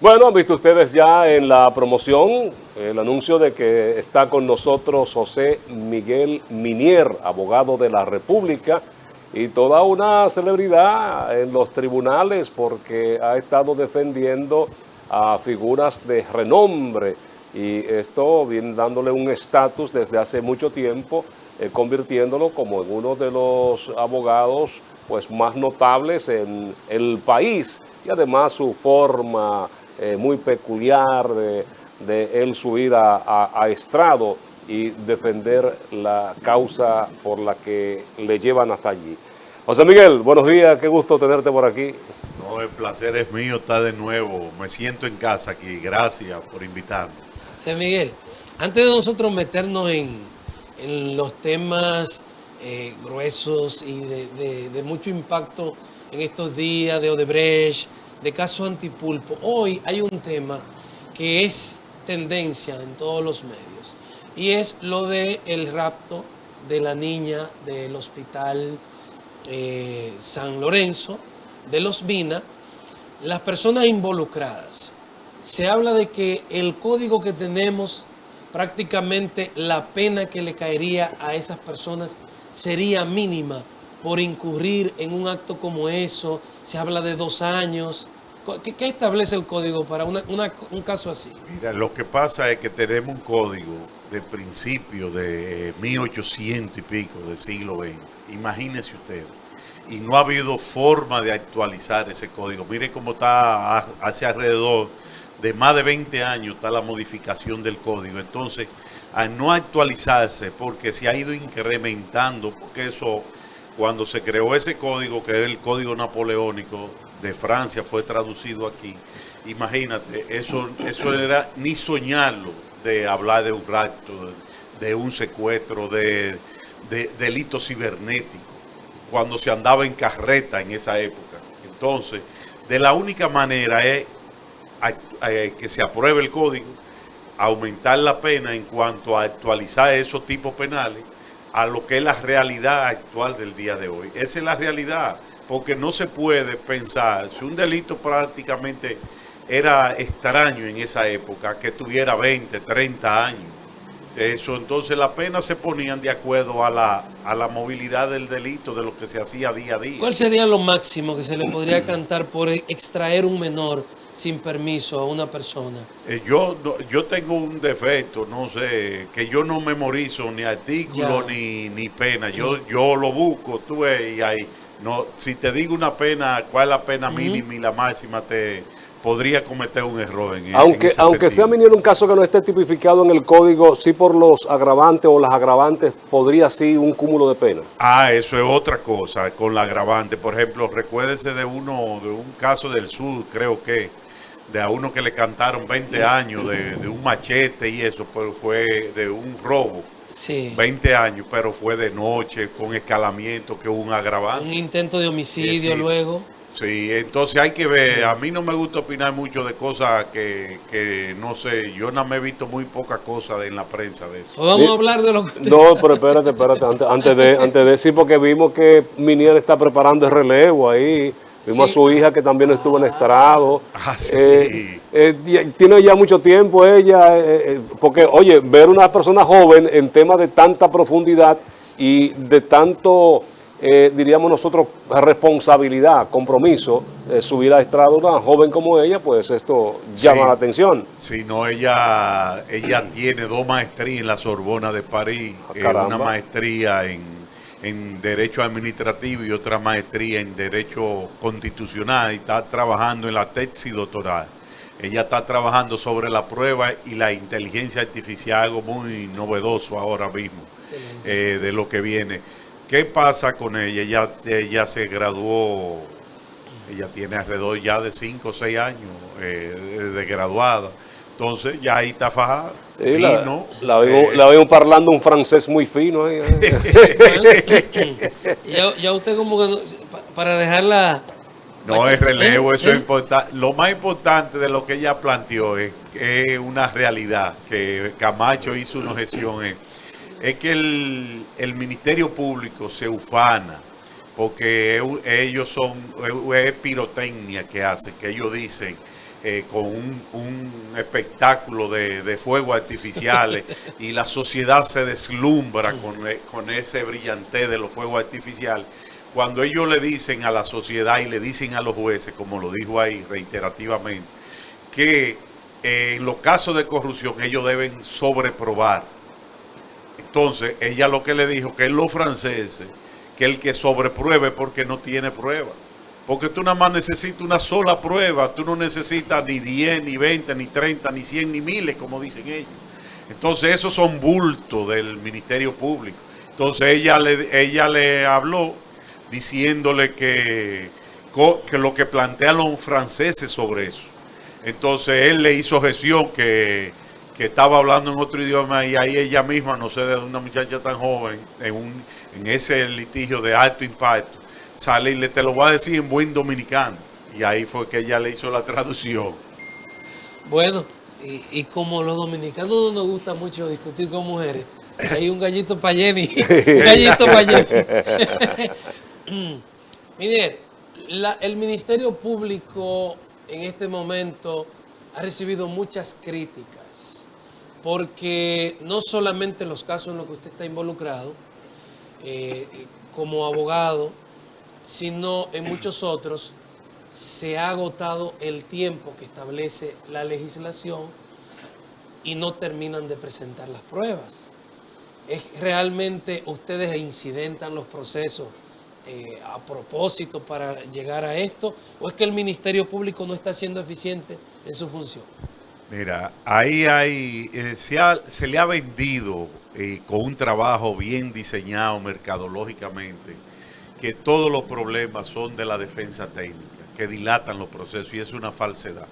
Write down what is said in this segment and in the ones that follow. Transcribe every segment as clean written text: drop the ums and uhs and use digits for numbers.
Bueno, han visto ustedes ya en la promoción el anuncio de que está con nosotros José Miguel Minier, abogado de la República, y toda una celebridad en los tribunales porque ha estado defendiendo a figuras de renombre y esto viene dándole un estatus desde hace mucho tiempo, convirtiéndolo como en uno de los abogados pues más notables en el país, y además su forma muy peculiar de él subir a estrado y defender la causa por la que le llevan hasta allí. José Miguel, buenos días, qué gusto tenerte por aquí. No, el placer es mío estar de nuevo, me siento en casa aquí, gracias por invitarme. José Miguel, antes de nosotros meternos en los temas gruesos y de mucho impacto en estos días de Odebrecht, de caso Antipulpo, hoy hay un tema que es tendencia en todos los medios y es lo del rapto de la niña del hospital San Lorenzo de Los Minas. Las personas involucradas, se habla de que el código que tenemos, prácticamente la pena que le caería a esas personas sería mínima por incurrir en un acto como eso. Se habla de 2 años. ¿Qué establece el código para un caso así? Mira, lo que pasa es que tenemos un código de principio de 1800 y pico del siglo XX, imagínense ustedes, y no ha habido forma de actualizar ese código. Mire cómo está hace alrededor de más de 20 años está la modificación del código. Entonces, al no actualizarse, porque se ha ido incrementando, porque eso, cuando se creó ese código, que es el código napoleónico de Francia, fue traducido aquí. Imagínate, eso era ni soñarlo de hablar de un rapto, de un secuestro, de delitos cibernéticos, cuando se andaba en carreta en esa época. Entonces, de la única manera es que se apruebe el código, aumentar la pena en cuanto a actualizar esos tipos penales a lo que es la realidad actual del día de hoy. Esa es la realidad, porque no se puede pensar, si un delito prácticamente era extraño en esa época, que tuviera 20, 30 años. Eso, entonces las penas se ponían de acuerdo a la movilidad del delito, de lo que se hacía día a día. ¿Cuál sería lo máximo que se le podría cantar por extraer un menor sin permiso a una persona? Yo tengo un defecto, no sé, que yo no memorizo ni artículos ni pena. Yo lo busco, tú ves, y ahí, no, si te digo una pena, cuál es la pena mínima y la máxima, te podría cometer un error en Aunque sea Minier un caso que no esté tipificado en el código, sí por los agravantes o las agravantes, podría sí un cúmulo de pena. Ah, eso es otra cosa, con la agravante. Por ejemplo, recuérdese de un caso del sur, creo que, de a uno que le cantaron 20 años de un machete y eso, pero fue de un robo. Sí. 20 años, pero fue de noche, con escalamiento, que hubo un agravante. Un intento de homicidio luego. Sí, entonces hay que ver. A mí no me gusta opinar mucho de cosas que no sé, yo no me he visto muy pocas cosas en la prensa de eso. ¿O vamos a hablar de lo que usted No, pero espérate, antes de sí, porque vimos que Minier está preparando el relevo ahí. Vimos a su hija que también estuvo en estrado. Sí. Tiene ya mucho tiempo ella, porque oye, ver una persona joven en temas de tanta profundidad y de tanto, diríamos nosotros, responsabilidad, compromiso, subir a estrado una joven como ella, pues esto llama la atención. Sí, no, ella tiene 2 maestrías en la Sorbona de París, una maestría en Derecho Administrativo y otra maestría en Derecho Constitucional, y está trabajando en la tesis doctoral. Ella está trabajando sobre la prueba y la inteligencia artificial, algo muy novedoso ahora mismo, de lo que viene. ¿Qué pasa con ella? Ella se graduó, ella tiene alrededor ya de 5 o 6 años de graduada. Entonces ya ahí está fajada. Sí, la veo parlando un francés muy fino ahí. Ya usted como que para dejarla. No, es relevo, eso es importante. Lo más importante de lo que ella planteó es una realidad, que Camacho hizo una objeción, es que el Ministerio Público se ufana porque ellos son, es pirotecnia que hacen, que ellos dicen con un espectáculo de fuegos artificiales y la sociedad se deslumbra con ese brillantez de los fuegos artificiales. Cuando ellos le dicen a la sociedad y le dicen a los jueces, como lo dijo ahí reiterativamente, que en los casos de corrupción ellos deben sobreprobar. Entonces, ella lo que le dijo, que es los franceses, que el que sobrepruebe porque no tiene prueba. Porque tú nada más necesitas una sola prueba, tú no necesitas ni 10, ni 20, ni 30, ni 100, ni miles, como dicen ellos. Entonces, esos son bultos del Ministerio Público. Entonces, ella le habló diciéndole que lo que plantean los franceses sobre eso. Entonces, él le hizo objeción que estaba hablando en otro idioma y ahí ella misma, no sé, de una muchacha tan joven, en ese litigio de alto impacto, sale y te lo voy a decir en buen dominicano. Y ahí fue que ella le hizo la traducción. Bueno, y como los dominicanos no nos gusta mucho discutir con mujeres, hay un gallito para Jenny. Un gallito para Jenny. Mire, el Ministerio Público en este momento ha recibido muchas críticas, porque no solamente los casos en los que usted está involucrado como abogado, sino en muchos otros se ha agotado el tiempo que establece la legislación y no terminan de presentar las pruebas. ¿Es realmente ustedes incidentan los procesos a propósito para llegar a esto? ¿O es que el Ministerio Público no está siendo eficiente en su función? Mira, ahí hay, se le ha vendido con un trabajo bien diseñado mercadológicamente que todos los problemas son de la defensa técnica, que dilatan los procesos, y es una falsedad.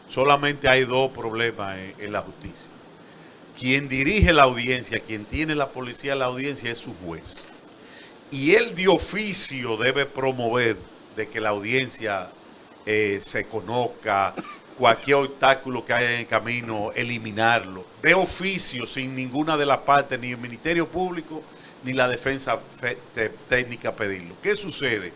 Solamente hay dos problemas en la justicia. Quien dirige la audiencia, quien tiene la policía de la audiencia es su juez. Y él de oficio debe promover de que la audiencia se conozca, cualquier obstáculo que haya en el camino, eliminarlo. De oficio, sin ninguna de las partes, ni el Ministerio Público, ni la defensa técnica pedirlo. ¿Qué sucede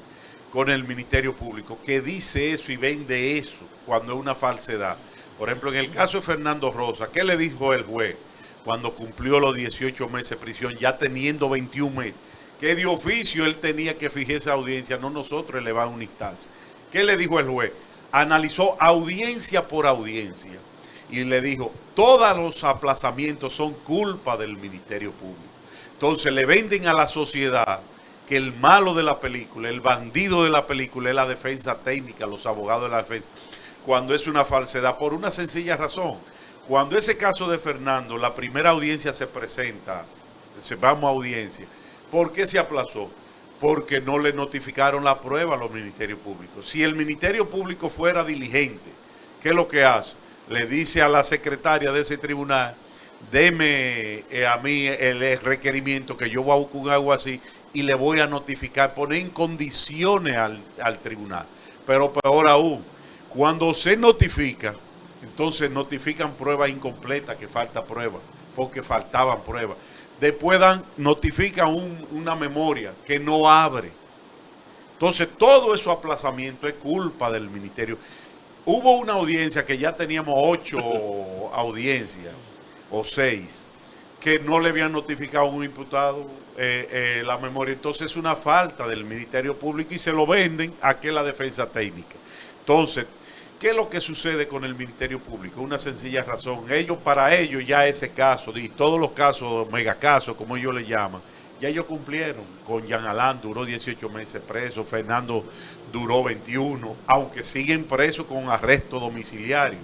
con el Ministerio Público? Que dice eso y vende eso cuando es una falsedad. Por ejemplo, en el caso de Fernando Rosa, ¿qué le dijo el juez cuando cumplió los 18 meses de prisión, ya teniendo 21 meses? Que de oficio él tenía que fijar esa audiencia, no nosotros elevar una instancia. ¿Qué le dijo el juez? Analizó audiencia por audiencia y le dijo, todos los aplazamientos son culpa del Ministerio Público. Entonces le venden a la sociedad que el malo de la película, el bandido de la película es la defensa técnica, los abogados de la defensa, cuando es una falsedad, por una sencilla razón. Cuando ese caso de Fernando, la primera audiencia se presenta, vamos a audiencia, ¿por qué se aplazó? Porque no le notificaron la prueba a los ministerios públicos. Si el Ministerio Público fuera diligente, ¿qué es lo que hace? Le dice a la secretaria de ese tribunal, deme a mí el requerimiento que yo voy a buscar algo así y le voy a notificar, poner en condiciones al tribunal. Pero peor aún, cuando se notifica, entonces notifican pruebas incompletas, que falta prueba, porque faltaban pruebas. Después notifican una memoria que no abre. Entonces todo eso aplazamiento es culpa del ministerio. Hubo una audiencia que ya teníamos 8 audiencias o 6 que no le habían notificado a un imputado la memoria. Entonces es una falta del Ministerio Público y se lo venden a que la defensa técnica. Entonces, ¿qué es lo que sucede con el Ministerio Público? Una sencilla razón. Para ellos ya ese caso, y todos los casos, megacasos, como ellos le llaman, ya ellos cumplieron. Con Jean Alain duró 18 meses preso, Fernando duró 21, aunque siguen presos con arresto domiciliario.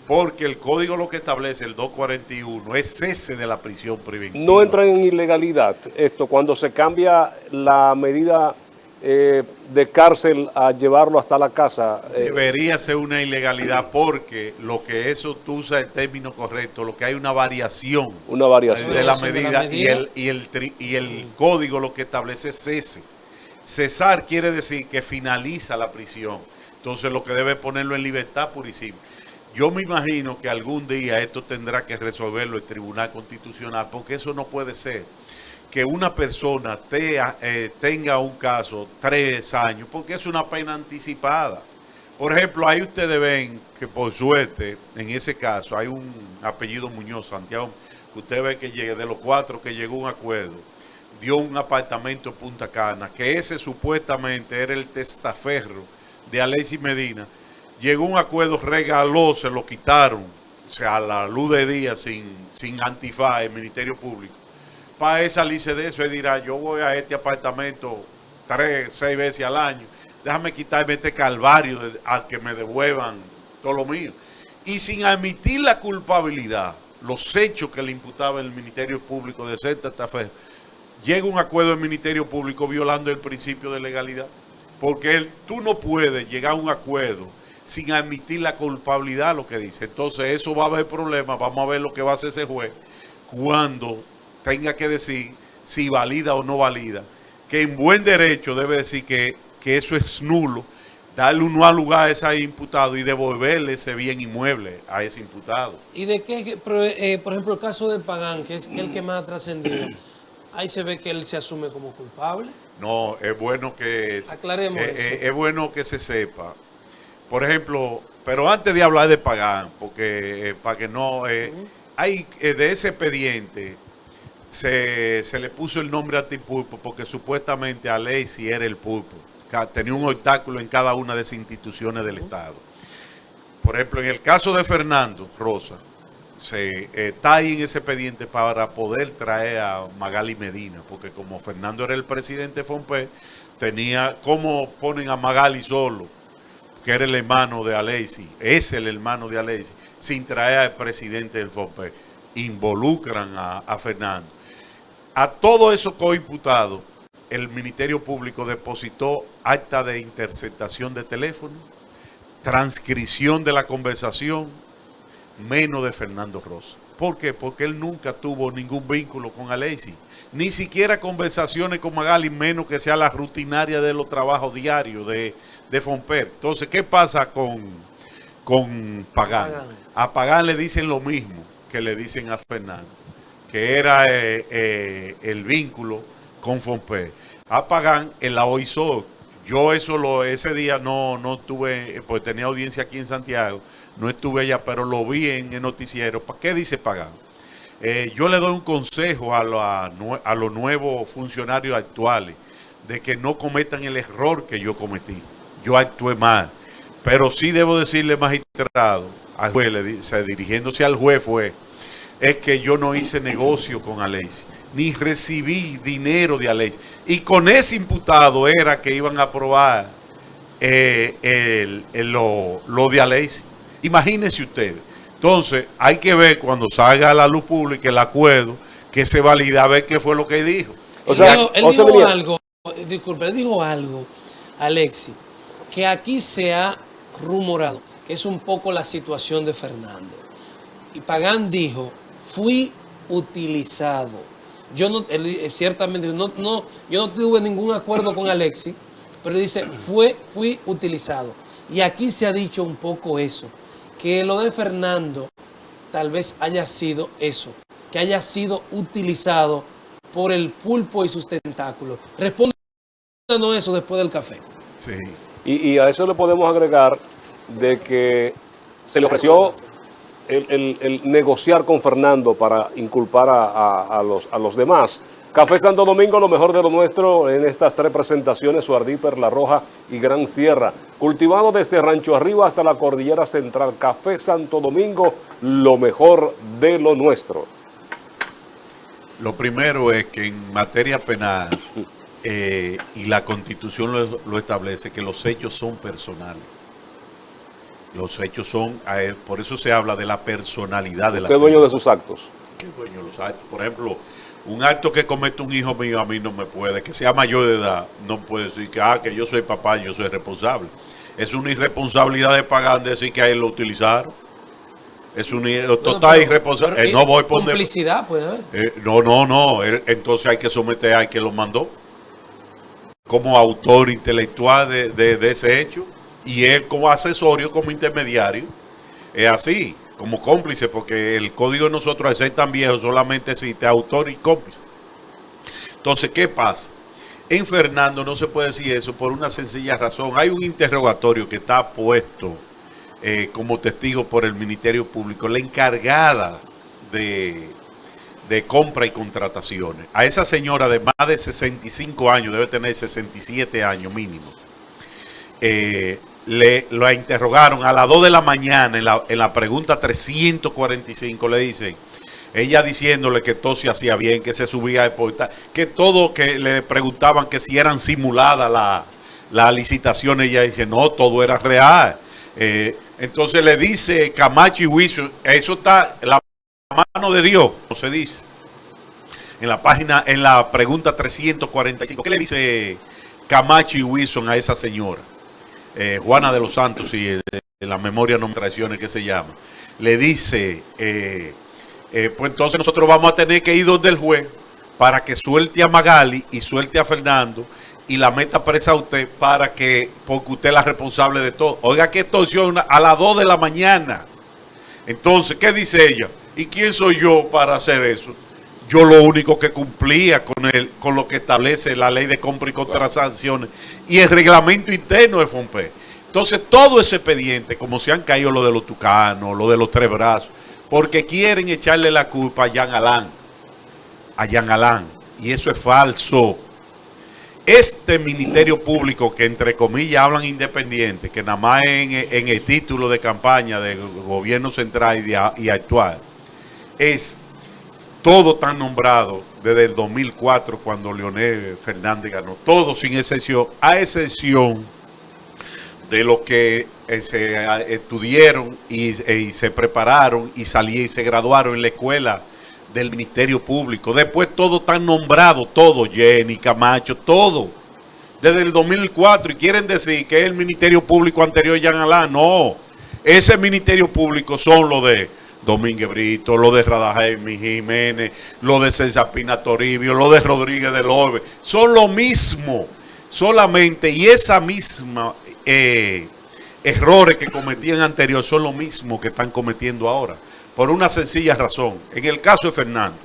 Porque el código lo que establece, el 241, es cese de la prisión preventiva. ¿No entra en ilegalidad esto cuando se cambia la medida de cárcel a llevarlo hasta la casa? Debería ser una ilegalidad porque lo que eso, tú usas el término correcto, lo que hay una variación de la medida, y el código lo que establece es cese. Cesar quiere decir que finaliza la prisión. Entonces lo que debe ponerlo en libertad pura y simple. Yo me imagino que algún día esto tendrá que resolverlo el Tribunal Constitucional, porque eso no puede ser. que una persona tenga un caso 3 años, porque es una pena anticipada. Por ejemplo, ahí ustedes ven que por suerte, en ese caso, hay un apellido Muñoz, Santiago, que usted ve que de los 4 que llegó a un acuerdo, dio un apartamento en Punta Cana, que ese supuestamente era el testaferro de Alexis Medina. Llegó a un acuerdo, regaló, se lo quitaron, o sea, a la luz de día, sin antifaz, el Ministerio Público. Para salirse de eso, él dirá, yo voy a este apartamento 3, 6 veces al año, déjame quitarme este calvario al que me devuelvan todo lo mío. Y sin admitir la culpabilidad, los hechos que le imputaba el Ministerio Público de ser testaferro, llega un acuerdo del Ministerio Público violando el principio de legalidad. Porque tú no puedes llegar a un acuerdo sin admitir la culpabilidad, lo que dice. Entonces eso va a haber problemas, vamos a ver lo que va a hacer ese juez cuando tenga que decir si valida o no valida. Que en buen derecho debe decir que eso es nulo, darle un nuevo lugar a ese imputado y devolverle ese bien inmueble a ese imputado. ¿Y de qué? Por ejemplo, el caso de Pagán, que es el que más ha trascendido, ahí se ve que él se asume como culpable. No, es bueno que... Aclaremos eso. Es bueno que se sepa. Por ejemplo, pero antes de hablar de Pagán, porque para que no... hay de ese expediente se le puso el nombre antipulpo porque supuestamente Alexis era el pulpo. Tenía un obstáculo en cada una de esas instituciones del Estado. Por ejemplo, en el caso de Fernando Rosa, está ahí en ese expediente para poder traer a Magali Medina, porque como Fernando era el presidente de FOMPE, tenía, ¿cómo ponen a Magali solo? Que era el hermano de Alexis, es el hermano de Alexis, sin traer al presidente del FOMPE. Involucran a Fernando. A todos esos coimputados, el Ministerio Público depositó acta de interceptación de teléfono, transcripción de la conversación, menos de Fernando Rosa. ¿Por qué? Porque él nunca tuvo ningún vínculo con Alexis, ni siquiera conversaciones con Magali, menos que sea la rutinaria de los trabajos diarios de FOMPER. Entonces, ¿qué pasa con Pagán? A Pagán le dicen lo mismo que le dicen a Fernando, que era el vínculo con FOMPER. A Pagán en la OISO. Yo ese día no estuve, pues tenía audiencia aquí en Santiago, no estuve allá, pero lo vi en el noticiero. ¿Qué dice Pagán? Yo le doy un consejo a los nuevos funcionarios actuales de que no cometan el error que yo cometí. Yo actué mal, pero sí debo decirle, magistrado, al juez, dirigiéndose al juez es que yo no hice negocio con Alexis, ni recibí dinero de Alexis. Y con ese imputado era que iban a aprobar lo de Alexis. Imagínense ustedes. Entonces, hay que ver cuando salga a la luz pública el acuerdo, que se valida, a ver qué fue lo que dijo. O sea, él dijo algo, disculpe, él dijo algo, Alexis, que aquí se ha rumorado, que es un poco la situación de Fernando. Y Pagán dijo, fui utilizado. Yo no, él ciertamente, yo no tuve ningún acuerdo con Alexis, pero dice, fui utilizado. Y aquí se ha dicho un poco eso, que lo de Fernando tal vez haya sido eso, que haya sido utilizado por el pulpo y sus tentáculos. Respóndanos eso después del café. Sí. Y a eso le podemos agregar de que se le ofreció el negociar con Fernando para inculpar a los demás. Café Santo Domingo, lo mejor de lo nuestro en estas 3 presentaciones, Suardí, Perla Roja y Gran Sierra. Cultivado desde Rancho Arriba hasta la Cordillera Central. Café Santo Domingo, lo mejor de lo nuestro. Lo primero es que en materia penal, y la Constitución lo establece, que los hechos son personales. Los hechos son, por eso se habla de la personalidad de la persona. ¿Qué dueño de sus actos? ¿Qué dueño de los actos? Por ejemplo, un acto que comete un hijo mío a mí no me puede, que sea mayor de edad, no puede decir que yo soy papá, yo soy responsable. Es una irresponsabilidad de Pagán decir que a él lo utilizaron. Es una total irresponsabilidad. No voy a poner complicidad, puede haber. No. Entonces hay que someter a quien lo mandó como autor intelectual de ese hecho. Y él como asesorio, como intermediario, es así, como cómplice, porque el código de nosotros, al ser tan viejo, solamente existe autor y cómplice. Entonces, ¿qué pasa? En Fernando no se puede decir eso por una sencilla razón. Hay un interrogatorio que está puesto como testigo por el Ministerio Público, la encargada de compra y contrataciones. A esa señora de más de 65 años, debe tener 67 años mínimo, la interrogaron a las 2 de la mañana en la pregunta 345, le dicen, ella diciéndole que todo se hacía bien, que se subía de portal, que todo, que le preguntaban que si eran simuladas las licitaciones, ella dice, no, todo era real. Entonces le dice Camacho y Wilson, eso está en la mano de Dios, no se dice. En la página, en la pregunta 345, ¿qué le dice Camacho y Wilson a esa señora? Juana de los Santos, y en la memoria no me traicione, que se llama. Le dice, pues entonces nosotros vamos a tener que ir donde el juez para que suelte a Magali y suelte a Fernando y la meta presa a usted porque usted es la responsable de todo. Oiga, qué extorsión a las 2 de la mañana. Entonces, ¿qué dice ella? ¿Y quién soy yo para hacer eso? Yo lo único que cumplía con lo que establece la ley de compra y contrataciones y el reglamento interno de FOMPE. Entonces, todo ese expediente, como se han caído lo de los tucanos, lo de los tres brazos, porque quieren echarle la culpa a Jean Alain, y eso es falso. Este Ministerio Público, que entre comillas hablan independiente, que nada más en el título de campaña del gobierno central y actual, es todo tan nombrado desde el 2004, cuando Leonel Fernández ganó, todo sin excepción, a excepción de lo que se estudiaron y se prepararon y se graduaron en la escuela del Ministerio Público. Después todo tan nombrado, todo, Jenny, Camacho, todo, desde el 2004, y quieren decir que es el Ministerio Público anterior a Jean Alain. No, ese Ministerio Público son los de Domínguez Brito, lo de Radamés Jiménez, lo de César Pina Toribio, lo de Rodríguez del Orbe, son lo mismo, solamente, y esa misma errores que cometían anterior son lo mismo que están cometiendo ahora, por una sencilla razón. En el caso de Fernando,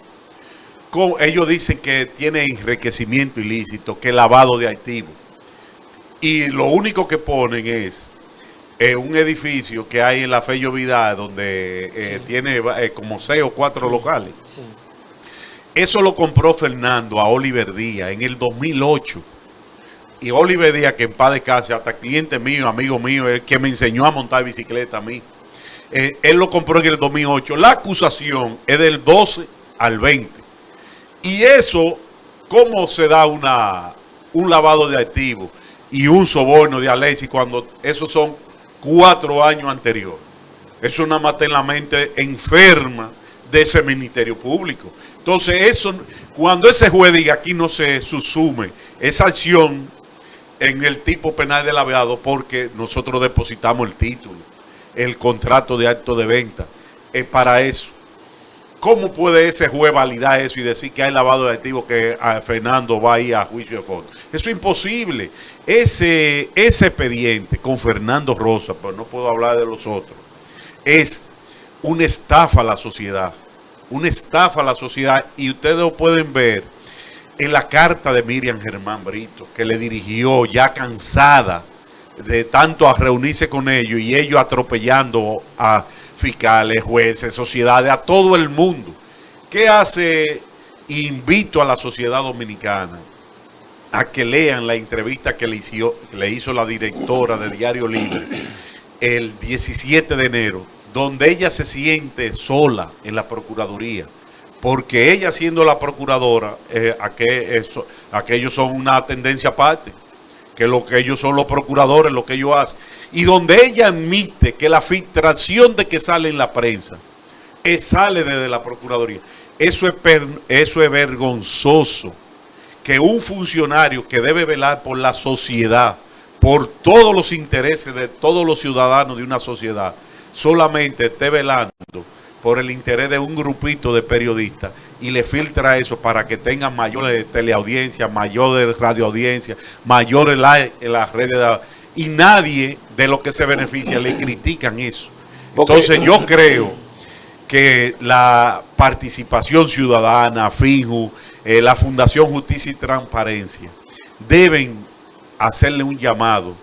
ellos dicen que tiene enriquecimiento ilícito, que lavado de activos, y lo único que ponen es un edificio que hay en la Fello Vidal, donde sí, tiene como 6 o 4 locales. Sí. Eso lo compró Fernando a Oliver Díaz en el 2008. Y Oliver Díaz, que en paz descanse, hasta cliente mío, amigo mío, el que me enseñó a montar bicicleta a mí, él lo compró en el 2008. La acusación es del 12 al 20. Y eso, ¿cómo se da un lavado de activos y un soborno de Alexis cuando esos son 4 años anteriores? Eso nada más está en la mente enferma de ese Ministerio Público. Entonces, eso, cuando ese juez diga aquí no se subsume esa acción en el tipo penal del abogado, porque nosotros depositamos el título, el contrato de acto de venta, es para eso. ¿Cómo puede ese juez validar eso y decir que hay lavado de activos, que a Fernando va a ir a juicio de fondo? Eso es imposible. Ese expediente con Fernando Rosa, pero no puedo hablar de los otros, es una estafa a la sociedad. Una estafa a la sociedad, y ustedes lo pueden ver en la carta de Miriam Germán Brito, que le dirigió ya cansada de tanto a reunirse con ellos y ellos atropellando a fiscales, jueces, sociedades, a todo el mundo. ¿Qué hace? Invito a la sociedad dominicana a que lean la entrevista que le hizo la directora de Diario Libre el 17 de enero, donde ella se siente sola en la Procuraduría, porque ella, siendo la procuradora, aquellos son una tendencia aparte, que lo que ellos son los procuradores, lo que ellos hacen, y donde ella admite que la filtración de que sale en la prensa sale desde la Procuraduría. Eso es vergonzoso, que un funcionario que debe velar por la sociedad, por todos los intereses de todos los ciudadanos de una sociedad, solamente esté velando por el interés de un grupito de periodistas y le filtra eso para que tengan mayores teleaudiencias, mayores radioaudiencias, mayores en las redes y nadie de lo que se beneficia le critican eso. Entonces yo creo que la participación ciudadana, FIJU, la Fundación Justicia y Transparencia deben hacerle un llamado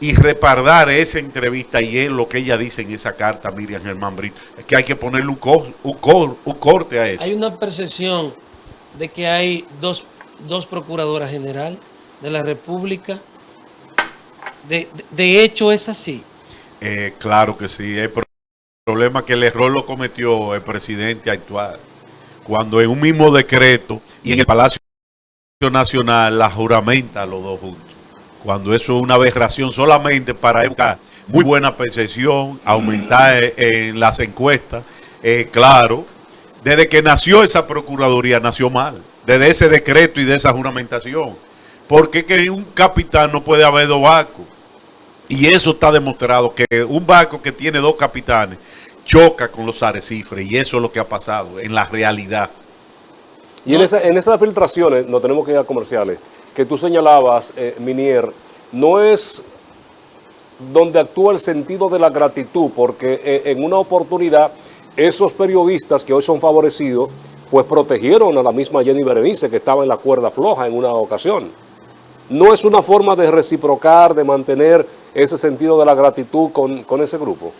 y respaldar esa entrevista y es lo que ella dice en esa carta a Miriam Germán Brito, que hay que ponerle un corte a eso. Hay una percepción de que hay dos procuradoras general de la República. De hecho es así. Claro que sí. El problema es que el error lo cometió el presidente actual, cuando en un mismo decreto y en el Palacio Nacional la juramenta a los dos juntos, cuando eso es una aberración solamente para buscar muy buena percepción, aumentar en las encuestas. Claro, desde que nació esa Procuraduría nació mal, desde ese decreto y de esa juramentación, porque que un capitán no puede haber dos barcos, y eso está demostrado, que un barco que tiene dos capitanes choca con los arrecifes, y eso es lo que ha pasado en la realidad. Y en esas filtraciones, no tenemos que ir a comerciales, que tú señalabas, Minier, no es donde actúa el sentido de la gratitud, porque en una oportunidad esos periodistas que hoy son favorecidos, pues protegieron a la misma Jenny Berenice, que estaba en la cuerda floja en una ocasión. No es una forma de reciprocar, de mantener ese sentido de la gratitud con ese grupo.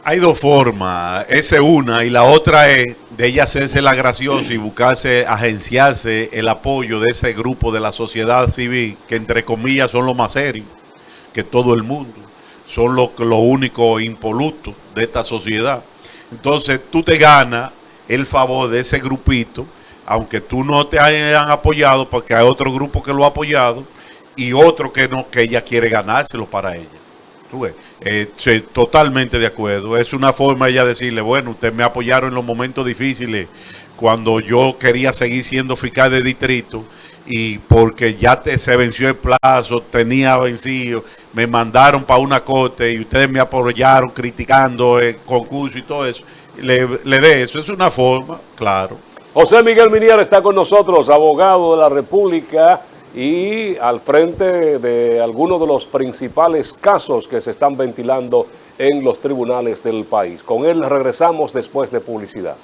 Hay dos formas, esa es una, y la otra es de ella hacerse la graciosa y buscarse, agenciarse el apoyo de ese grupo de la sociedad civil, que entre comillas son los más serios que todo el mundo, son los únicos impolutos de esta sociedad. Entonces tú te ganas el favor de ese grupito, aunque tú no te hayan apoyado, porque hay otro grupo que lo ha apoyado y otro que no, que ella quiere ganárselo para ella. ¿Tú ves? Sí, totalmente de acuerdo. Es una forma ella decirle, bueno, ustedes me apoyaron en los momentos difíciles cuando yo quería seguir siendo fiscal de distrito y porque ya se venció el plazo, tenía vencido, me mandaron para una corte y ustedes me apoyaron criticando el concurso y todo eso. Le dé eso, es una forma, claro. José Miguel Minier está con nosotros, abogado de la República y al frente de algunos de los principales casos que se están ventilando en los tribunales del país. Con él regresamos después de publicidad.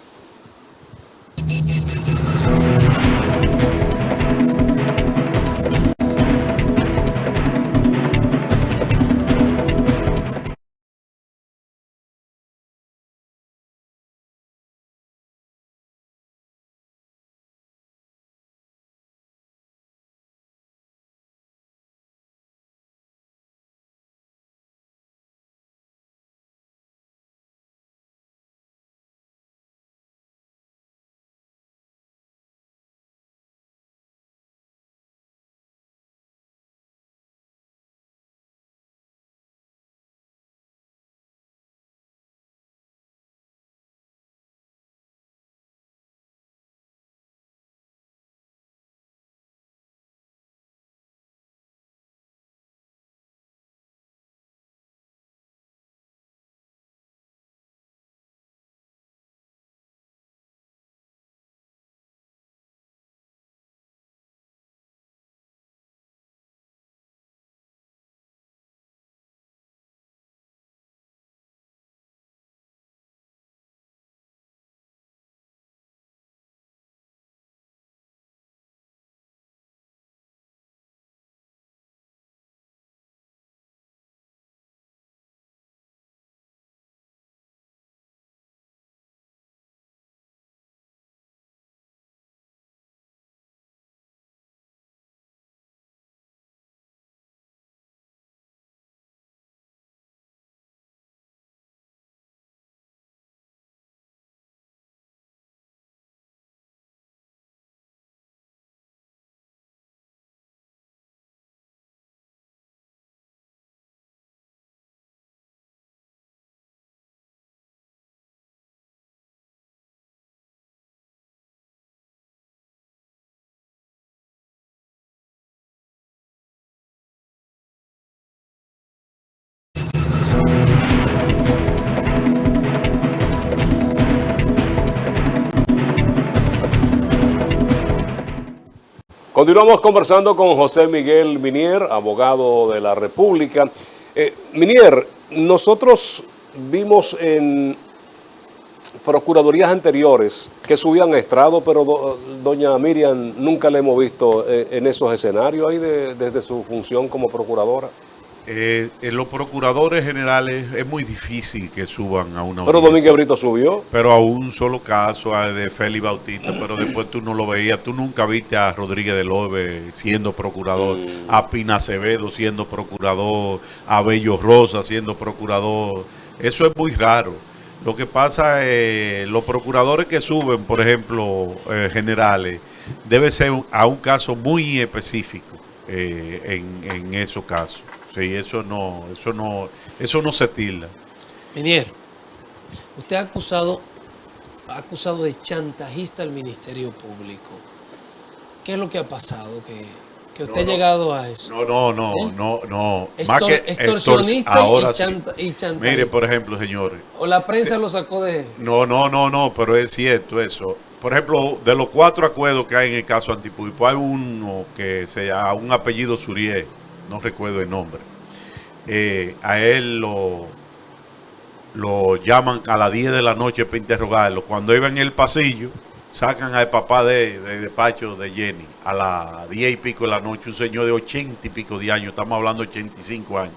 Continuamos conversando con José Miguel Minier, abogado de la República. Minier, nosotros vimos en procuradurías anteriores que subían a estrado, pero doña Miriam nunca la hemos visto en esos escenarios ahí desde su función como procuradora. Los procuradores generales es muy difícil que suban a una Pero audiencia. Domínguez Brito subió. Pero a un solo caso de Félix Bautista, pero después tú no lo veías. Tú nunca viste a Rodríguez de Lobe siendo procurador, a Pina Acevedo siendo procurador, a Bello Rosa siendo procurador. Eso es muy raro. Lo que pasa es los procuradores que suben, por ejemplo, generales, debe ser a un caso muy específico en esos casos. Sí, eso no se tilda. Minier, usted ha acusado de chantajista al Ministerio Público. ¿Qué es lo que ha pasado? Que usted ha llegado a eso. No. Extorsionista ahora y chantajista. Mire, por ejemplo, señores. O la prensa lo sacó de... No, pero es cierto eso. Por ejemplo, de los 4 acuerdos que hay en el caso Antipuipo, hay uno que se llama un apellido Surié, no recuerdo el nombre. A él lo llaman a las 10 de la noche para interrogarlo. Cuando iba en el pasillo, sacan al papá de despacho de Jenny a las 10 y pico de la noche, un señor de 80 y pico de años, estamos hablando de 85 años.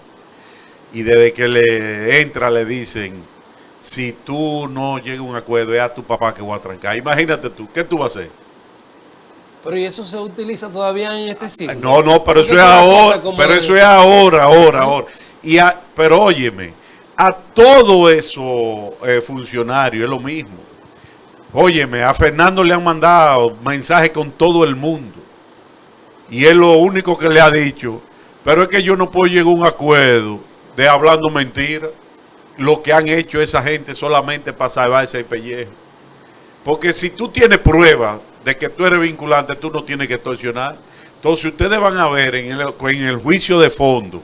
Y desde que le entra le dicen, si tú no llegas a un acuerdo, es a tu papá que voy a trancar. Imagínate tú, ¿qué tú vas a hacer? Pero ¿y eso se utiliza todavía en este siglo? No, pero eso es ahora, ahora. Pero óyeme, a todos esos funcionarios es lo mismo. Óyeme, a Fernando le han mandado mensajes con todo el mundo. Y es lo único que le ha dicho. Pero es que yo no puedo llegar a un acuerdo de hablando mentiras. Lo que han hecho esa gente solamente para salvarse el pellejo. Porque si tú tienes pruebas de que tú eres vinculante, tú no tienes que extorsionar. Entonces ustedes van a ver en el juicio de fondo,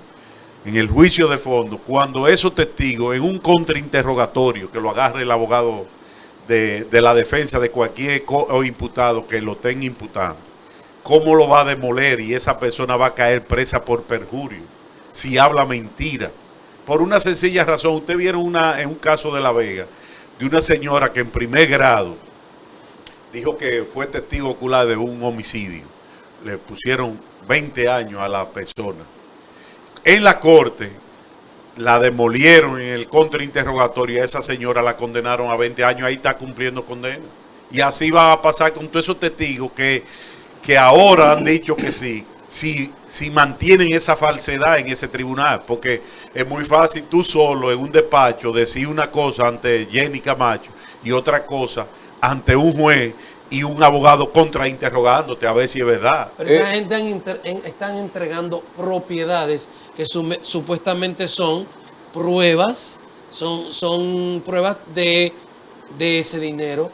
cuando esos testigos en un contrainterrogatorio que lo agarre el abogado de la defensa de cualquier imputado que lo estén imputando, cómo lo va a demoler y esa persona va a caer presa por perjurio si habla mentira. Por una sencilla razón, ustedes vieron en un caso de La Vega, de una señora que en primer grado dijo que fue testigo ocular de un homicidio. Le pusieron 20 años a la persona. En la corte la demolieron en el contrainterrogatorio y a esa señora la condenaron a 20 años. Ahí está cumpliendo condena. Y así va a pasar con todos esos testigos que ahora han dicho que sí. Si mantienen esa falsedad en ese tribunal, porque es muy fácil tú solo en un despacho decir una cosa ante Jenny Camacho y otra cosa ante un juez y un abogado contrainterrogándote a ver si es verdad. Pero esa gente están entregando propiedades que supuestamente son pruebas, son pruebas de ese dinero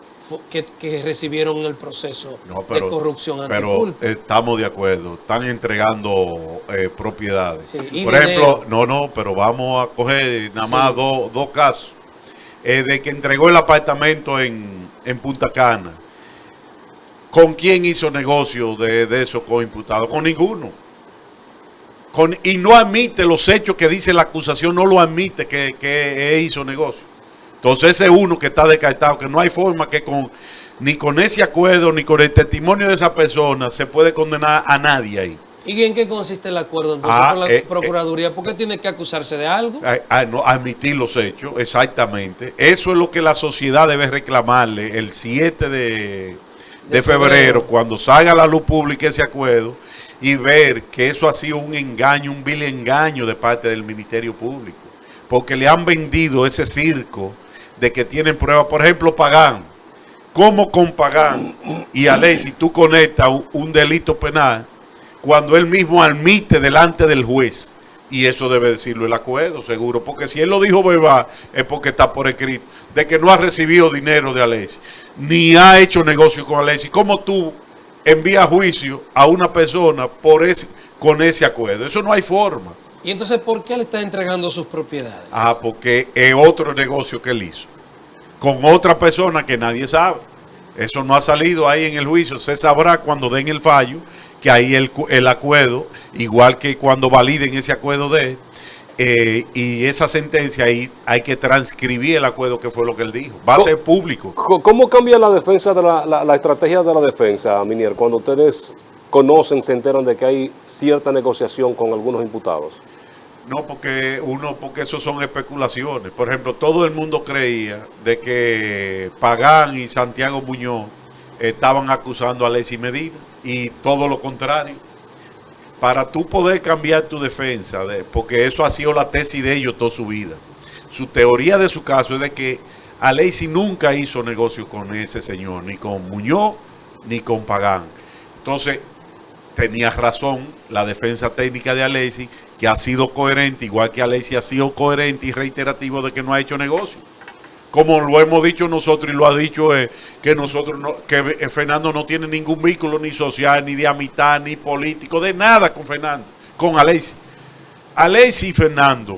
que recibieron en el proceso de corrupción Antipuipo. Pero estamos de acuerdo, están entregando propiedades. Sí, por ejemplo, pero vamos a coger nada más dos casos. De que entregó el apartamento en Punta Cana. ¿Con quién hizo negocio de eso con imputado? Con ninguno. Y no admite los hechos que dice la acusación, no lo admite que hizo negocio. Entonces ese es uno que está descartado, que no hay forma que ni con ese acuerdo, ni con el testimonio de esa persona se puede condenar a nadie ahí. ¿Y en qué consiste el acuerdo entonces con la Procuraduría? ¿Por qué tiene que acusarse de algo? No, admitir los hechos, exactamente. Eso es lo que la sociedad debe reclamarle el 7 de febrero, cuando salga a la luz pública ese acuerdo, y ver que eso ha sido un engaño, un vil engaño de parte del Ministerio Público. Porque le han vendido ese circo de que tienen pruebas. Por ejemplo, Pagán. ¿Cómo con Pagán y Alexis tú conectas un delito penal cuando él mismo admite delante del juez? Y eso debe decirlo el acuerdo, seguro. Porque si él lo dijo verbal, es porque está por escrito. De que no ha recibido dinero de Alexis, ni ha hecho negocio con Alexis. ¿Cómo tú envías a juicio a una persona con ese acuerdo? Eso no hay forma. ¿Y entonces por qué le está entregando sus propiedades? Porque es otro negocio que él hizo. Con otra persona que nadie sabe. Eso no ha salido ahí en el juicio. Se sabrá cuando den el fallo, que ahí el acuerdo, igual que cuando validen ese acuerdo de él, y esa sentencia ahí hay que transcribir el acuerdo, que fue lo que él dijo. Va a ser público. ¿Cómo cambia la defensa de la estrategia de la defensa, Minier, cuando ustedes conocen, se enteran de que hay cierta negociación con algunos imputados? No, porque eso son especulaciones. Por ejemplo, todo el mundo creía de que Pagán y Santiago Muñoz estaban acusando a Alexis Medina, y todo lo contrario. Para tú poder cambiar tu defensa, porque eso ha sido la tesis de ellos toda su vida. Su teoría de su caso es de que Alexis nunca hizo negocio con ese señor, ni con Muñoz, ni con Pagán. Entonces, tenía razón la defensa técnica de Alexis, que ha sido coherente, igual que Alexis ha sido coherente y reiterativo de que no ha hecho negocio. Como lo hemos dicho nosotros, y lo ha dicho que Fernando no tiene ningún vínculo ni social, ni de amistad, ni político, de nada con Fernando, con Alexis. Alexis y Fernando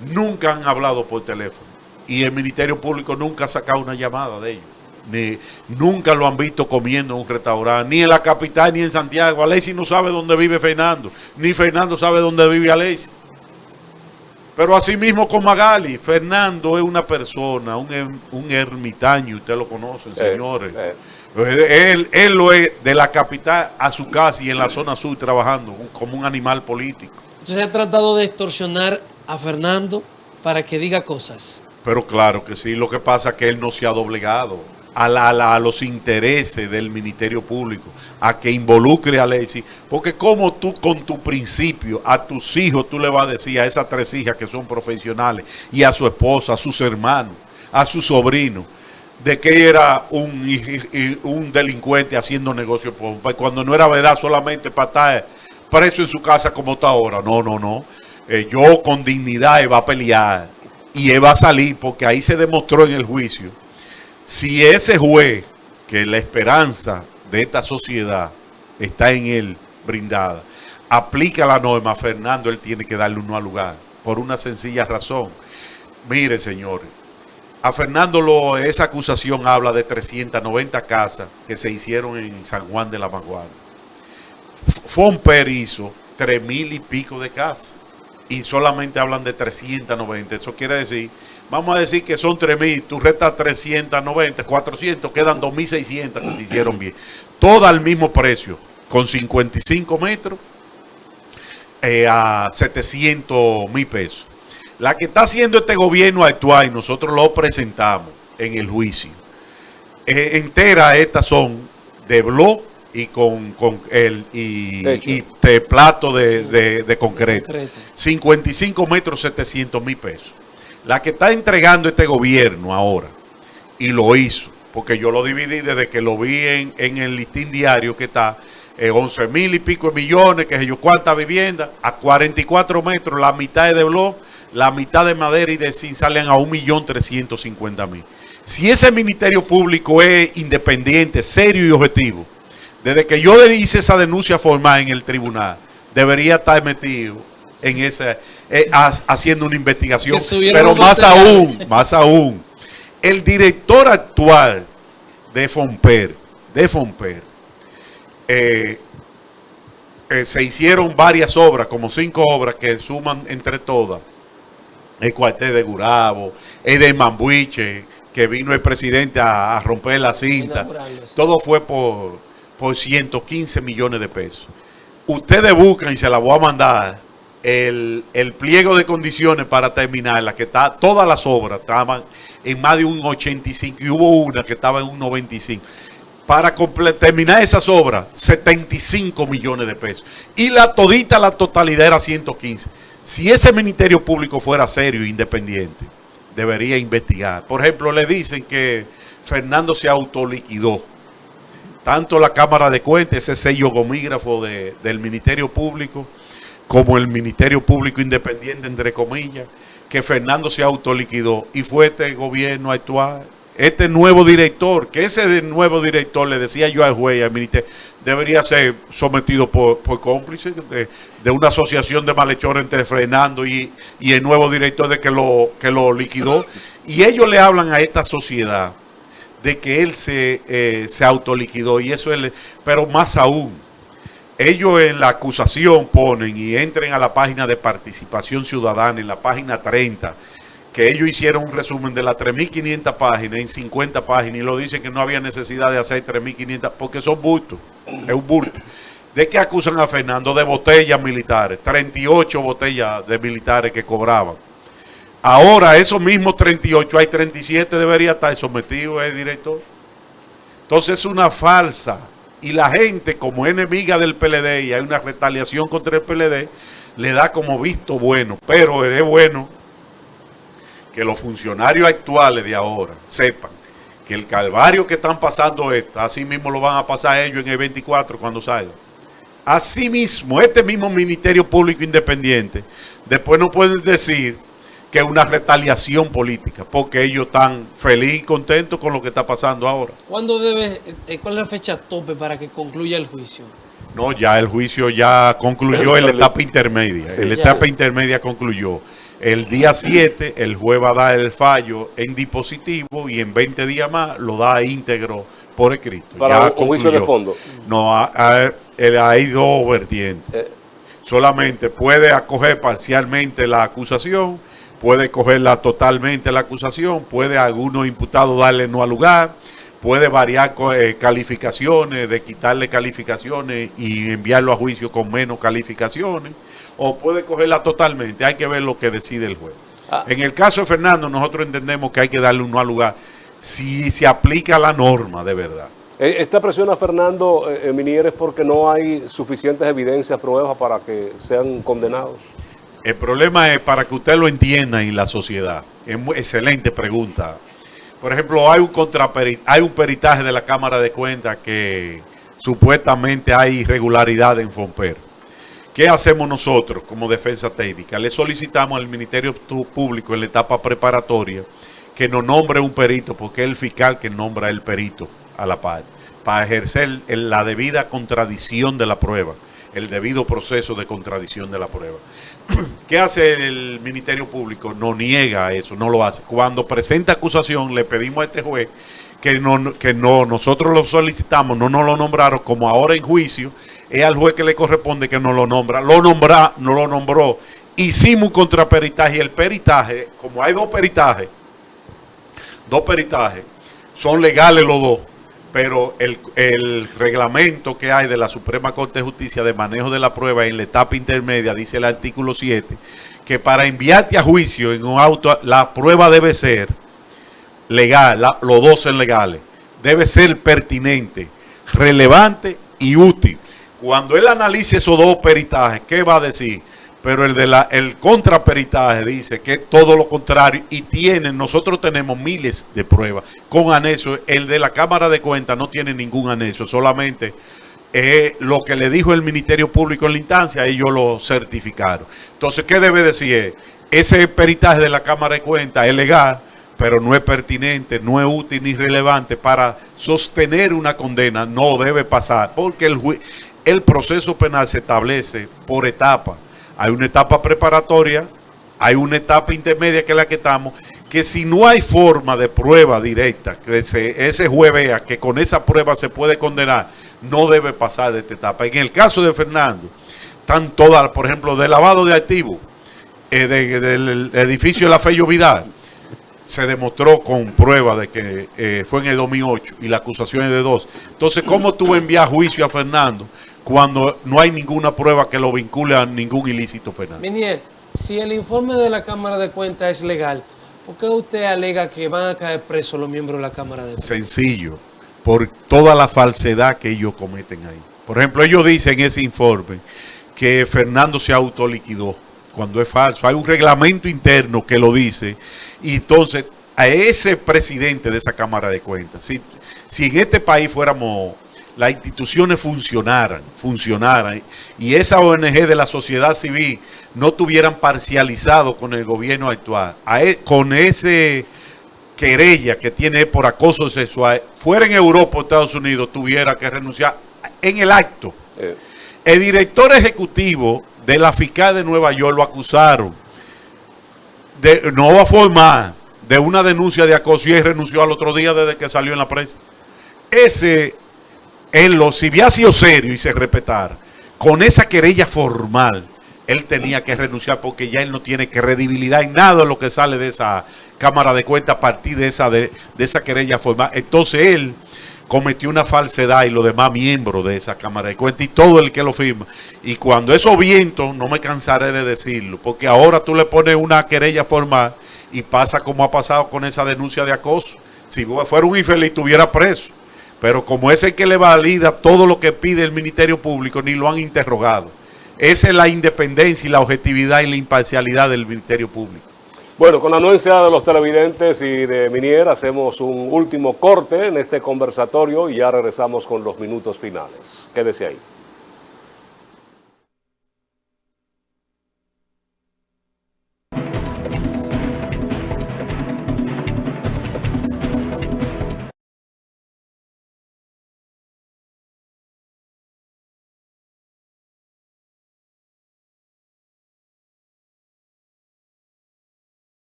nunca han hablado por teléfono, y el Ministerio Público nunca ha sacado una llamada de ellos. Nunca lo han visto comiendo en un restaurante, ni en la capital ni en Santiago. Alexis no sabe dónde vive Fernando, ni Fernando sabe dónde vive Alexis. Pero así mismo con Magali, Fernando es una persona, un ermitaño, ustedes lo conocen, señores. Él lo es de la capital a su casa y en la zona sur trabajando como un animal político. Entonces ha tratado de extorsionar a Fernando para que diga cosas. Pero claro que sí, lo que pasa es que él no se ha doblegado a los intereses del Ministerio Público, a que involucre a Alexis, porque como tú con tu principio a tus hijos tú le vas a decir, a esas 3 hijas que son profesionales, y a su esposa, a sus hermanos, a su sobrino, de que era un delincuente haciendo negocio, cuando no era verdad, solamente para estar preso en su casa como está ahora. No. Yo con dignidad él va a pelear, y él va a salir, porque ahí se demostró en el juicio. Si ese juez, que la esperanza de esta sociedad está en él brindada, aplica la norma, Fernando, él tiene que darle uno al lugar, por una sencilla razón. Miren, señores, a Fernando esa acusación habla de 390 casas que se hicieron en San Juan de la Maguana. Fomper hizo 3,000 y pico de casas, y solamente hablan de 390. Eso quiere decir, vamos a decir que son 3,000, tú restas 390, 400, quedan 2,600 que se hicieron bien. Todas al mismo precio, con 55 metros a 700,000 pesos. La que está haciendo este gobierno actual, y nosotros lo presentamos en el juicio, entera estas son de bloque y con plato de concreto. 55 metros, 700,000 pesos. La que está entregando este gobierno ahora, y lo hizo, porque yo lo dividí desde que lo vi en el listín diario, que está 11,000 y pico de millones, que sé yo cuántas viviendas, a 44 metros, la mitad es de bloque, la mitad de madera y de zinc, salen a 1,350,000. Si ese Ministerio Público es independiente, serio y objetivo, desde que yo hice esa denuncia formal en el tribunal, debería estar metido en esa, haciendo una investigación. Pero más aún, el director actual de Fomper, se hicieron varias obras, como 5 obras que suman entre todas. El cuartel de Gurabo, el de Mambuiche, que vino el presidente a romper la cinta. Todo fue por 115 millones de pesos. Ustedes buscan, y se la voy a mandar, el pliego de condiciones para terminarla, que está, todas las obras estaban en más de un 85, y hubo una que estaba en un 95. Para terminar esas obras, 75 millones de pesos. Y la totalidad era 115. Si ese Ministerio Público fuera serio e independiente, debería investigar. Por ejemplo, le dicen que Fernando se autoliquidó. Tanto la Cámara de Cuentas, ese sello gomígrafo del Ministerio Público, como el Ministerio Público Independiente, entre comillas, que Fernando se autoliquidó. Y fue este gobierno actual, este nuevo director, que ese nuevo director, le decía yo al juez y al ministerio, debería ser sometido por cómplices de una asociación de malhechores entre Fernando y el nuevo director de que lo liquidó. Y ellos le hablan a esta sociedad de que él se autoliquidó, y eso es, pero más aún, ellos en la acusación ponen y entren a la página de participación ciudadana, en la página 30, que ellos hicieron un resumen de las 3.500 páginas en 50 páginas y lo dicen que no había necesidad de hacer 3.500 porque son bultos, es un bulto. ¿De qué acusan a Fernando? De botellas militares, 38 botellas de militares que cobraban. Ahora esos mismos 38, hay 37, debería estar sometido el director. Entonces es una falsa. Y la gente, como enemiga del PLD y hay una retaliación contra el PLD, le da como visto bueno. Pero es bueno que los funcionarios actuales de ahora sepan que el calvario que están pasando así mismo lo van a pasar ellos en el 24 cuando salgan. Así mismo, este mismo Ministerio Público Independiente, después no pueden decir que es una retaliación política, porque ellos están felices y contentos con lo que está pasando ahora. ¿Cuál es la fecha tope para que concluya el juicio? No, ya el juicio ya concluyó en la etapa intermedia. Sí, la etapa intermedia concluyó. El día 7, el juez va a dar el fallo en dispositivo y en 20 días más lo da íntegro por escrito. Para ya un juicio de fondo. No, hay dos vertientes. Solamente puede acoger parcialmente la acusación, puede cogerla totalmente la acusación, puede a algunos imputados darle no al lugar, puede variar calificaciones, de quitarle calificaciones y enviarlo a juicio con menos calificaciones, o puede cogerla totalmente. Hay que ver lo que decide el juez. En el caso de Fernando, nosotros entendemos que hay que darle un no al lugar si se aplica la norma de verdad. Esta presión a Fernando Minier es porque no hay suficientes evidencias, pruebas para que sean condenados. El problema es para que usted lo entienda en la sociedad. Es muy excelente pregunta. Por ejemplo, hay un peritaje de la Cámara de Cuentas que supuestamente hay irregularidad en Fomper. ¿Qué hacemos nosotros como defensa técnica? Le solicitamos al Ministerio Público en la etapa preparatoria que nos nombre un perito, porque es el fiscal que nombra el perito a la parte, para ejercer la debida contradicción de la prueba, el debido proceso de contradicción de la prueba. ¿Qué hace el Ministerio Público? No niega eso, no lo hace. Cuando presenta acusación, le pedimos a este juez que nosotros lo solicitamos, no nos lo nombraron, como ahora en juicio, es al juez que le corresponde que nos lo nombra. No lo nombró. Hicimos un contraperitaje y el peritaje, como hay dos peritajes, son legales los dos. Pero el reglamento que hay de la Suprema Corte de Justicia de manejo de la prueba en la etapa intermedia, dice el artículo 7, que para enviarte a juicio en un auto, la prueba debe ser legal, los dos son legales, debe ser pertinente, relevante y útil. Cuando él analice esos dos peritajes, ¿qué va a decir? Pero el contraperitaje dice que es todo lo contrario y nosotros tenemos miles de pruebas con anexo. El de la Cámara de Cuentas no tiene ningún anexo, solamente lo que le dijo el Ministerio Público en la instancia, ellos lo certificaron. Entonces, ¿qué debe decir? Ese peritaje de la Cámara de Cuentas es legal, pero no es pertinente, no es útil ni relevante para sostener una condena, no debe pasar, porque el proceso penal se establece por etapas. Hay una etapa preparatoria, hay una etapa intermedia que es la que estamos, que si no hay forma de prueba directa, que ese juez vea que con esa prueba se puede condenar, no debe pasar de esta etapa. En el caso de Fernando, están todas, por ejemplo, de lavado de activos, del edificio de la Fello Vidal, se demostró con prueba de que fue en el 2008 y la acusación es de 2. Entonces, ¿cómo tú envías juicio a Fernando cuando no hay ninguna prueba que lo vincule a ningún ilícito penal? Minier, si el informe de la Cámara de Cuentas es legal, ¿por qué usted alega que van a caer presos los miembros de la Cámara de Cuentas? Sencillo, por toda la falsedad que ellos cometen ahí. Por ejemplo, ellos dicen en ese informe que Fernando se autoliquidó, cuando es falso. Hay un reglamento interno que lo dice, y entonces a ese presidente de esa Cámara de Cuentas, si en este país las instituciones funcionaran y esa ONG de la sociedad civil no tuvieran parcializado con el gobierno actual, con ese querella que tiene por acoso sexual, fuera en Europa o Estados Unidos, tuviera que renunciar en el acto. El director ejecutivo de la fiscal de Nueva York lo acusaron de no va a formar de una denuncia de acoso y él renunció al otro día desde que salió en la prensa. Si hubiera sido serio y se respetara, con esa querella formal, él tenía que renunciar porque ya él no tiene credibilidad en nada de lo que sale de esa Cámara de Cuentas a partir de esa querella formal. Entonces él cometió una falsedad y los demás miembros de esa Cámara de Cuentas y todo el que lo firma. Y cuando esos vientos, no me cansaré de decirlo, porque ahora tú le pones una querella formal y pasa como ha pasado con esa denuncia de acoso. Si fuera un infeliz estuviera preso, pero como es el que le valida todo lo que pide el Ministerio Público, ni lo han interrogado. Esa es la independencia y la objetividad y la imparcialidad del Ministerio Público. Bueno, con la anuencia de los televidentes y de Minier, hacemos un último corte en este conversatorio y ya regresamos con los minutos finales. Quédese ahí.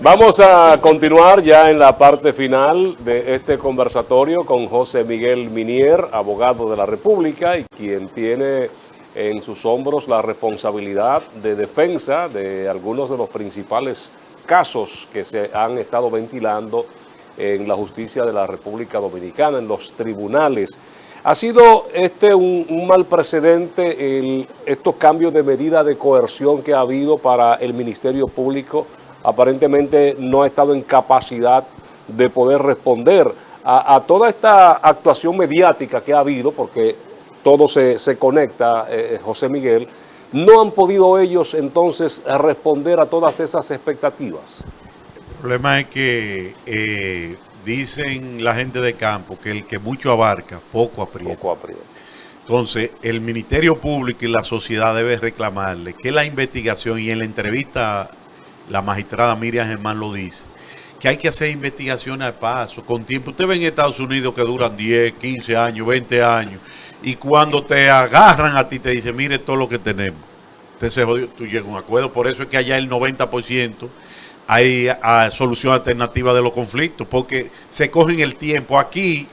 Vamos a continuar ya en la parte final de este conversatorio con José Miguel Minier, abogado de la República y quien tiene en sus hombros la responsabilidad de defensa de algunos de los principales casos que se han estado ventilando en la justicia de la República Dominicana, en los tribunales. ¿Ha sido un mal precedente estos cambios de medida de coerción que ha habido para el Ministerio Público? Aparentemente no ha estado en capacidad de poder responder a toda esta actuación mediática que ha habido, porque todo se conecta, José Miguel. ¿No han podido ellos entonces responder a todas esas expectativas? El problema es que dicen la gente de campo que el que mucho abarca, poco aprieta. Poco aprieta. Entonces, el Ministerio Público y la sociedad debe reclamarle que la investigación, y en la entrevista la magistrada Miriam Germán lo dice, que hay que hacer investigaciones a paso, con tiempo. Usted ve en Estados Unidos que duran 10, 15 años, 20 años, y cuando te agarran a ti te dicen, mire todo lo que tenemos. Usted se jodió, tú llegas a un acuerdo, por eso es que allá el 90% hay solución alternativa de los conflictos, porque se cogen el tiempo. Aquí,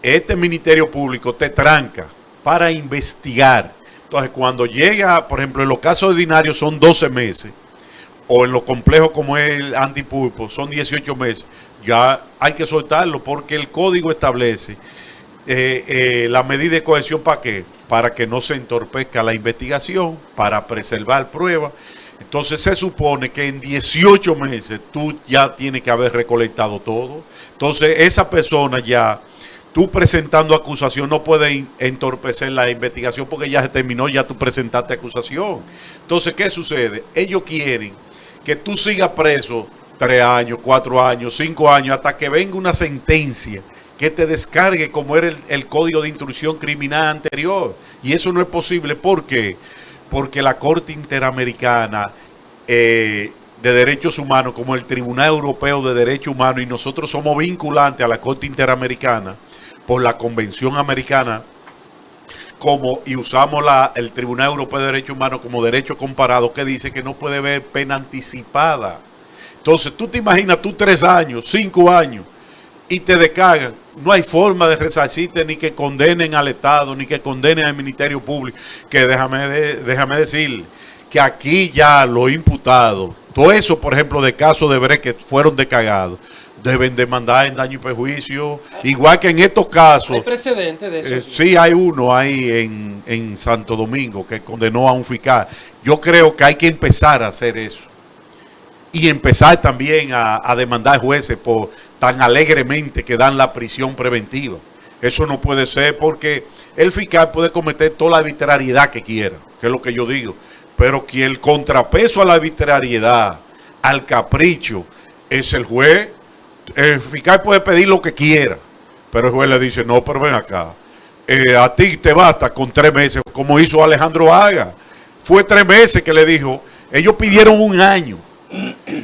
este Ministerio Público te tranca para investigar. Entonces, cuando llega, por ejemplo, en los casos ordinarios son 12 meses, o en lo complejo como es el antipulpo, son 18 meses, ya hay que soltarlo porque el código establece la medida de cohesión. ¿Para qué? Para que no se entorpezca la investigación, para preservar pruebas. Entonces se supone que en 18 meses tú ya tienes que haber recolectado todo. Entonces esa persona ya, tú presentando acusación no puede entorpecer la investigación porque ya se terminó, ya tú presentaste acusación. Entonces, ¿qué sucede? Ellos quieren que tú sigas preso 3 años, 4 años, 5 años, hasta que venga una sentencia que te descargue como era el Código de Instrucción Criminal anterior. Y eso no es posible. ¿Por qué? Porque la Corte Interamericana de Derechos Humanos, como el Tribunal Europeo de Derechos Humanos, y nosotros somos vinculantes a la Corte Interamericana por la Convención Americana, y usamos el Tribunal Europeo de Derechos Humanos como derecho comparado, que dice que no puede haber pena anticipada. Entonces, tú te imaginas, tú 3 años, 5 años, y te descargan. No hay forma de resarcirte, ni que condenen al Estado, ni que condenen al Ministerio Público. Que déjame decir que aquí ya los imputados, todo eso, por ejemplo, de casos de Brecht que fueron descargados, deben demandar en daño y perjuicio, igual que en estos casos. ¿Hay precedentes de eso? Sí, hay uno ahí en Santo Domingo que condenó a un fiscal. Yo creo que hay que empezar a hacer eso. Y empezar también a demandar jueces por tan alegremente que dan la prisión preventiva. Eso no puede ser, porque el fiscal puede cometer toda la arbitrariedad que quiera, que es lo que yo digo. Pero que el contrapeso a la arbitrariedad, al capricho, es el juez. El fiscal puede pedir lo que quiera, pero el juez le dice, no, pero ven acá, a ti te basta con 3 meses, como hizo Alejandro Haga. Fue 3 meses que le dijo, ellos pidieron 1 año,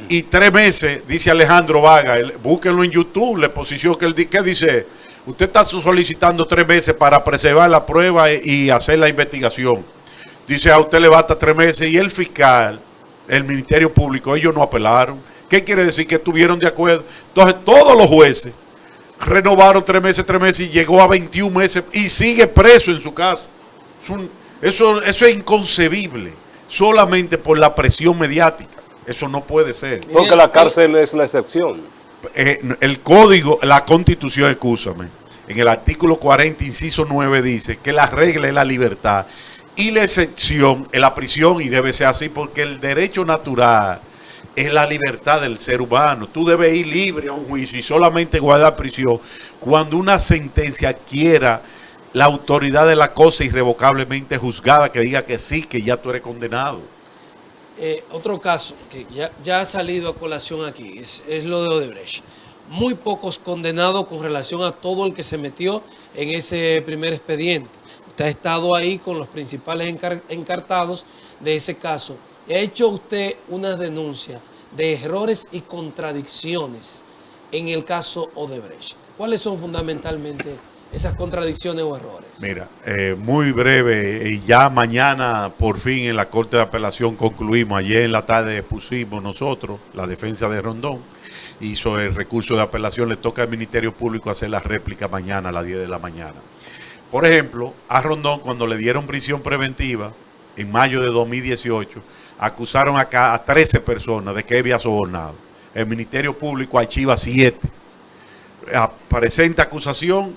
y 3 meses, dice Alejandro Vaga, búsquenlo en YouTube, la exposición que él dice, ¿qué dice? Usted está solicitando 3 meses para preservar la prueba y hacer la investigación. Dice, a usted le basta 3 meses, y el fiscal, el Ministerio Público, ellos no apelaron. ¿Qué quiere decir? Que estuvieron de acuerdo. Entonces, todos los jueces renovaron 3 meses, y llegó a 21 meses, y sigue preso en su casa. Eso es inconcebible, solamente por la presión mediática. Eso no puede ser. Porque la cárcel es la excepción. El código, la Constitución, escúchame, en el artículo 40, inciso 9, dice que la regla es la libertad y la excepción es la prisión, y debe ser así porque el derecho natural es la libertad del ser humano. Tú debes ir libre a un juicio y solamente guardar prisión cuando una sentencia adquiera la autoridad de la cosa irrevocablemente juzgada, que diga que sí, que ya tú eres condenado. Otro caso que ya ha salido a colación aquí es lo de Odebrecht. Muy pocos condenados con relación a todo el que se metió en ese primer expediente. Usted ha estado ahí con los principales encartados de ese caso. ¿Ha hecho usted una denuncia de errores y contradicciones en el caso Odebrecht? ¿Cuáles son fundamentalmente esas contradicciones o errores? Mira, muy breve, y ya mañana por fin en la Corte de Apelación concluimos. Ayer en la tarde pusimos nosotros, la defensa de Rondón, hizo el recurso de apelación, le toca al Ministerio Público hacer la réplica mañana a las 10 de la mañana. Por ejemplo, a Rondón, cuando le dieron prisión preventiva en mayo de 2018, acusaron acá a 13 personas de que había sobornado. El Ministerio Público archiva 7. Presenta acusación,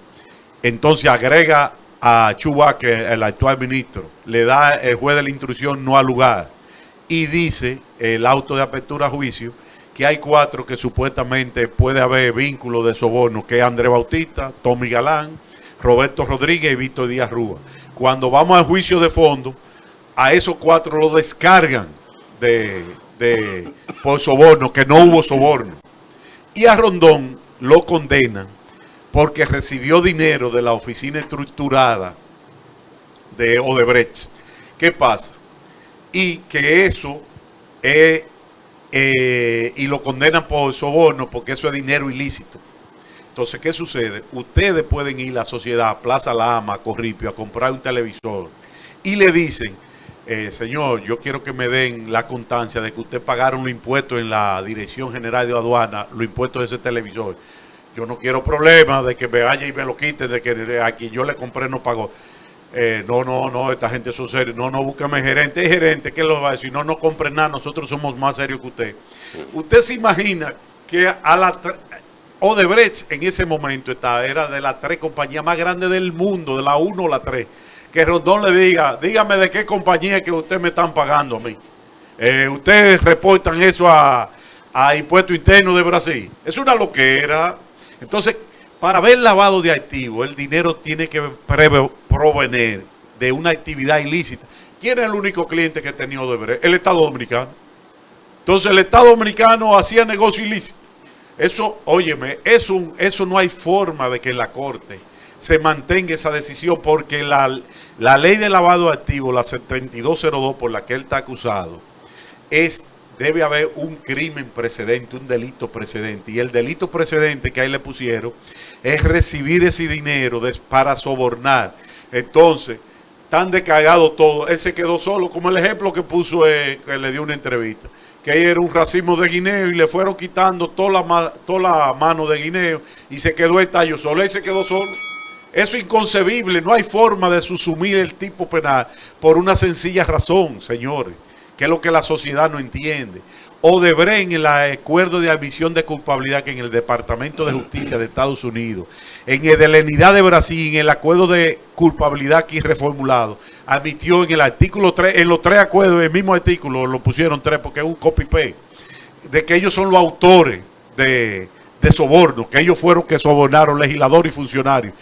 entonces agrega a Chubaque, el actual ministro, le da el juez de la instrucción no al lugar, y dice el auto de apertura a juicio que hay 4 que supuestamente puede haber vínculo de soborno, que es Andrés Bautista, Tommy Galán, Roberto Rodríguez y Víctor Díaz Rúa. Cuando vamos al juicio de fondo, a esos 4 lo descargan por soborno, que no hubo soborno. Y a Rondón lo condenan porque recibió dinero de la oficina estructurada de Odebrecht. ¿Qué pasa? Y que eso es, y lo condenan por soborno porque eso es dinero ilícito. Entonces, ¿qué sucede? Ustedes pueden ir a la sociedad, a Plaza La Ama, a Corripio, a comprar un televisor y le dicen, señor, yo quiero que me den la constancia de que usted pagaron los impuestos en la Dirección General de Aduana, los impuestos de ese televisor. Yo no quiero problemas de que me vaya y me lo quite, de que a quien yo le compré no pagó. No, esta gente son serios. No, búscame gerente. Es gerente, ¿qué lo va a decir? No compre nada, nosotros somos más serios que usted. Usted se imagina que Odebrecht en ese momento era de las 3 compañías más grandes del mundo, de la 1 o la 3. Que Rondón le diga, dígame de qué compañía que usted me están pagando a mí. Ustedes reportan eso a Impuesto Interno de Brasil. Es una loquera. Entonces, para haber lavado de activos, el dinero tiene que provenir de una actividad ilícita. ¿Quién es el único cliente que tenía Odebrecht? El Estado Dominicano. Entonces, el Estado Dominicano hacía negocio ilícito. Eso, óyeme, eso no hay forma de que en la Corte se mantenga esa decisión, porque la ley de lavado de activos, la 7202 por la que él está acusado, debe haber un crimen precedente, un delito precedente. Y el delito precedente que ahí le pusieron es recibir ese dinero para sobornar. Entonces, tan descargado todo, él se quedó solo, como el ejemplo que puso, que le dio una entrevista, que era un racimo de guineo y le fueron quitando toda la mano de guineo y se quedó el tallo solo. Él se quedó solo. Eso es inconcebible. No hay forma de subsumir el tipo penal por una sencilla razón, señores, que es lo que la sociedad no entiende. Odebrecht, en el acuerdo de admisión de culpabilidad que en el Departamento de Justicia de Estados Unidos, en el de la Unidad de Brasil, en el acuerdo de culpabilidad aquí reformulado, admitió en el artículo 3, en los 3 acuerdos, el mismo artículo, lo pusieron 3 porque es un copy-paste, de que ellos son los autores de soborno, que ellos fueron que sobornaron legisladores y funcionarios.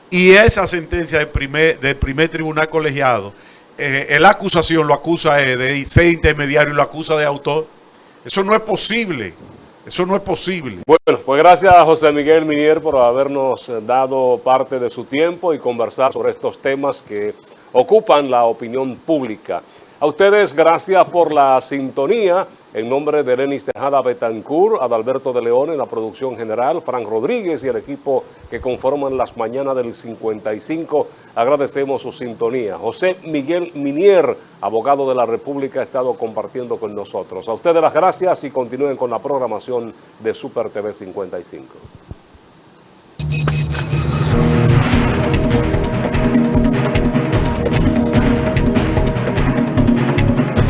Y esa sentencia del primer tribunal colegiado, la acusación lo acusa de ser intermediario y lo acusa de autor. Eso no es posible. Eso no es posible. Bueno, pues gracias a José Miguel Minier por habernos dado parte de su tiempo y conversar sobre estos temas que ocupan la opinión pública. A ustedes, gracias por la sintonía. En nombre de Lenis Tejada Betancourt, Adalberto de León en la producción general, Frank Rodríguez y el equipo que conforman las mañanas del 55, agradecemos su sintonía. José Miguel Minier, abogado de la República, ha estado compartiendo con nosotros. A ustedes las gracias y continúen con la programación de Super TV 55.